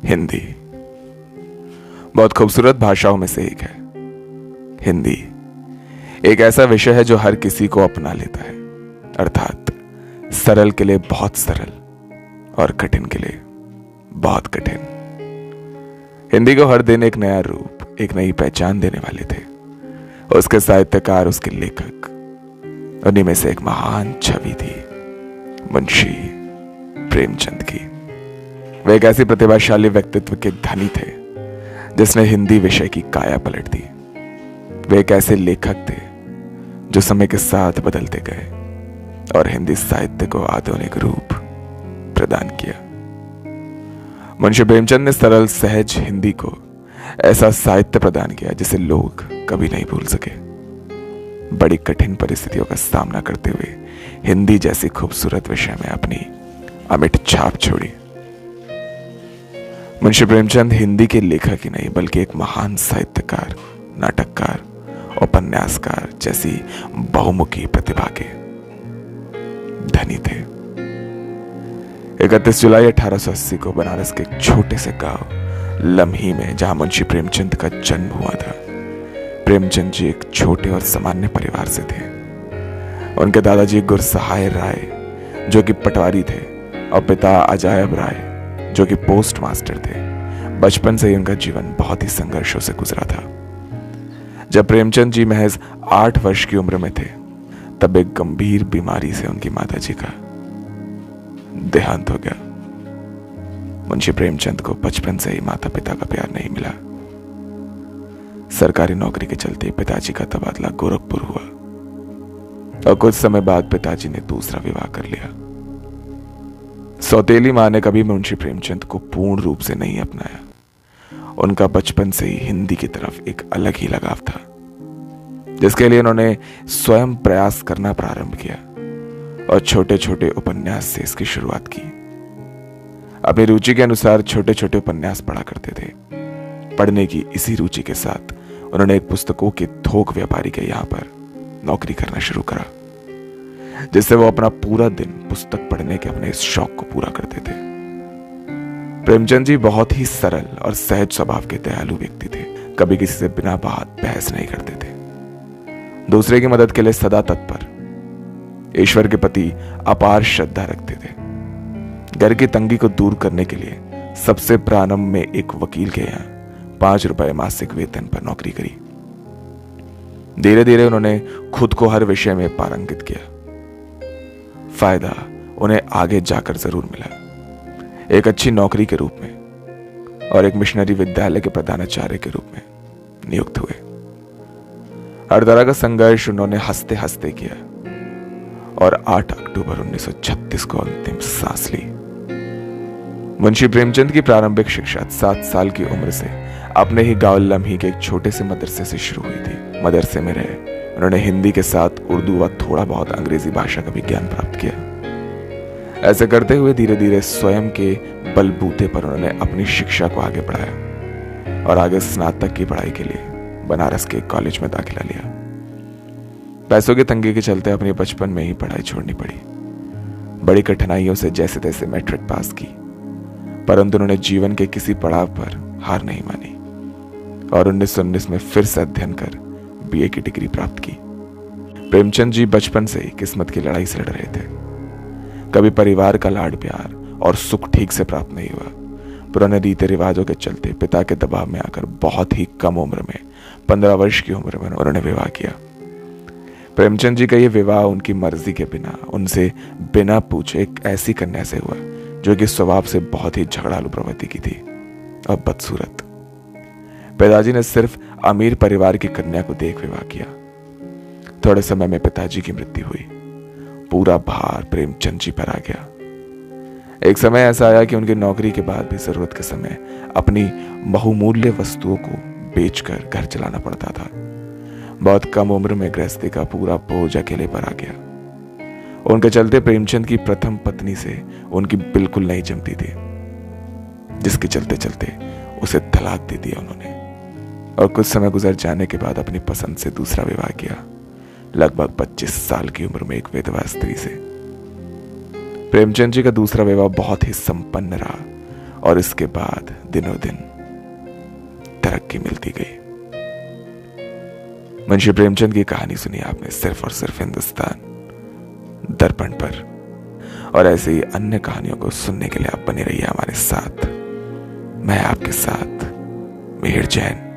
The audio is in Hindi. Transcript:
हिंदी बहुत खूबसूरत भाषाओं में से एक है। हिंदी एक ऐसा विषय है जो हर किसी को अपना लेता है, अर्थात सरल के लिए बहुत सरल और कठिन के लिए बहुत कठिन। हिंदी को हर दिन एक नया रूप, एक नई पहचान देने वाले थे उसके साहित्यकार, उसके लेखक। उन्हीं में से एक महान छवि थी मुंशी प्रेमचंद की। वे एक ऐसी प्रतिभाशाली व्यक्तित्व के धनी थे जिसने हिंदी विषय की काया पलट दी। वे एक ऐसे लेखक थे जो समय के साथ बदलते गए और हिंदी साहित्य को आधुनिक रूप प्रदान किया। मुंशी प्रेमचंद ने सरल सहज हिंदी को ऐसा साहित्य प्रदान किया जिसे लोग कभी नहीं भूल सके। बड़ी कठिन परिस्थितियों का सामना करते हुए हिंदी जैसी खूबसूरत विषय में अपनी अमिट छाप छोड़ी। मुंशी प्रेमचंद हिंदी के लेखक ही नहीं बल्कि एक महान साहित्यकार, नाटककार, उपन्यासकार जैसी बहुमुखी प्रतिभा के धनी थे। 31 जुलाई 1880 को बनारस के एक छोटे से गांव लम्ही में, जहां मुंशी प्रेमचंद का जन्म हुआ था, प्रेमचंद जी एक छोटे और सामान्य परिवार से थे। उनके दादाजी गुरसहाय राय जो कि पटवारी थे और पिता अजायब राय जो कि पोस्ट मास्टर थे। बचपन से ही उनका जीवन बहुत ही संघर्षों से गुजरा था। जब प्रेमचंद जी महज 8 वर्ष की उम्र में थे तब एक गंभीर बीमारी से उनकी माताजी का देहांत हो गया। मुंशी प्रेमचंद को बचपन से ही माता पिता का प्यार नहीं मिला। सरकारी नौकरी के चलते पिताजी का तबादला गोरखपुर हुआ और कुछ समय बाद पिताजी ने दूसरा विवाह कर लिया। सौतेली मां ने कभी मुंशी प्रेमचंद को पूर्ण रूप से नहीं अपनाया। उनका बचपन से ही हिंदी की तरफ एक अलग ही लगाव था जिसके लिए उन्होंने स्वयं प्रयास करना प्रारंभ किया और छोटे छोटे उपन्यास से इसकी शुरुआत की। अपनी रुचि के अनुसार छोटे छोटे उपन्यास पढ़ा करते थे। पढ़ने की इसी रुचि के साथ उन्होंने एक पुस्तकों के थोक व्यापारी के यहां पर नौकरी करना शुरू करा, जिससे वो अपना पूरा दिन पुस्तक पढ़ने के अपने इस शौक को पूरा करते थे। प्रेमचंद जी बहुत ही सरल और सहज स्वभाव के दयालु व्यक्ति थे। कभी किसी से बिना बात बहस नहीं करते थे। दूसरे की मदद के लिए सदा तत्पर। ईश्वर के प्रति अपार श्रद्धा रखते थे। घर की तंगी को दूर करने के लिए सबसे प्रारंभ में एक वकील के यहाँ 5 रुपए मासिक वेतन पर नौकरी करी। धीरे धीरे उन्होंने खुद को हर विषय में पारंगित किया। फायदा उन्हें आगे जाकर जरूर मिला, एक अच्छी नौकरी के रूप में और एक मिशनरी विद्यालय के प्रधानाचार्य के रूप में नियुक्त हुए। हर तरह का संघर्ष उन्होंने हंसते हंसते किया और 8 अक्टूबर 1936 को अंतिम सांस ली। मुंशी प्रेमचंद की प्रारंभिक शिक्षा 7 साल की उम्र से अपने ही गांव लम्ही के एक छोटे से मदरसे से शुरू हुई थी। मदरसे में रहे उन्होंने हिंदी के साथ उर्दू व थोड़ा बहुत अंग्रेजी भाषा का भी ज्ञान प्राप्त किया। ऐसे करते हुए धीरे धीरे स्वयं के बलबूते पर उन्होंने अपनी शिक्षा को आगे बढ़ाया और आगे स्नातक की पढ़ाई के लिए बनारस के कॉलेज में दाखिला लिया। पैसों की तंगी के चलते अपने बचपन में ही पढ़ाई छोड़नी पड़ी। बड़ी कठिनाइयों से जैसे तैसे मैट्रिक पास की, परंतु उन्होंने जीवन के किसी पड़ाव पर हार नहीं मानी और 1919 में फिर से अध्ययन कर बीए की डिग्री प्राप्त की। प्रेमचंद जी बचपन से ही किस्मत की लड़ाई से लड़ रहे थे। कभी परिवार का लाड प्यार और सुख ठीक से प्राप्त नहीं हुआ। पुराने रीति रिवाजों के चलते पिता के दबाव में आकर बहुत ही कम उम्र में, 15 वर्ष की उम्र में उन्होंने विवाह किया। प्रेमचंद जी का यह विवाह उनकी मर्जी के बिना, उनसे बिना पूछे एक ऐसी कन्या से हुआ जो कि स्वभाव से बहुत ही झगड़ालू प्रवृत्ति की थी और बदसूरत। पिताजी ने सिर्फ अमीर परिवार की कन्या को देख विवाह किया। थोड़े समय में पिताजी की मृत्यु हुई। पूरा भार प्रेमचंद जी पर आ गया। एक समय ऐसा आया कि उनकी नौकरी के बाद भी जरूरत के समय अपनी बहुमूल्य वस्तुओं को बेचकर घर चलाना पड़ता था। बहुत कम उम्र में गृहस्थी का पूरा बोझ अकेले पर आ गया। उनके चलते प्रेमचंद की प्रथम पत्नी से उनकी बिल्कुल नहीं जमती थी, जिसके चलते चलते उसे तलाक दे दिया उन्होंने और कुछ समय गुजर जाने के बाद अपनी पसंद से दूसरा विवाह किया, लगभग 25 साल की उम्र में एक विधवा स्त्री से। प्रेमचंद जी का दूसरा विवाह बहुत ही संपन्न रहा और इसके बाद दिनों दिन तरक्की मिलती गई। मुंशी प्रेमचंद की कहानी सुनी आपने सिर्फ और सिर्फ हिंदुस्तान दर्पण पर, और ऐसे ही अन्य कहानियों को सुनने के लिए आप बने रहिए हमारे साथ। मैं आपके साथ मिहिर जैन।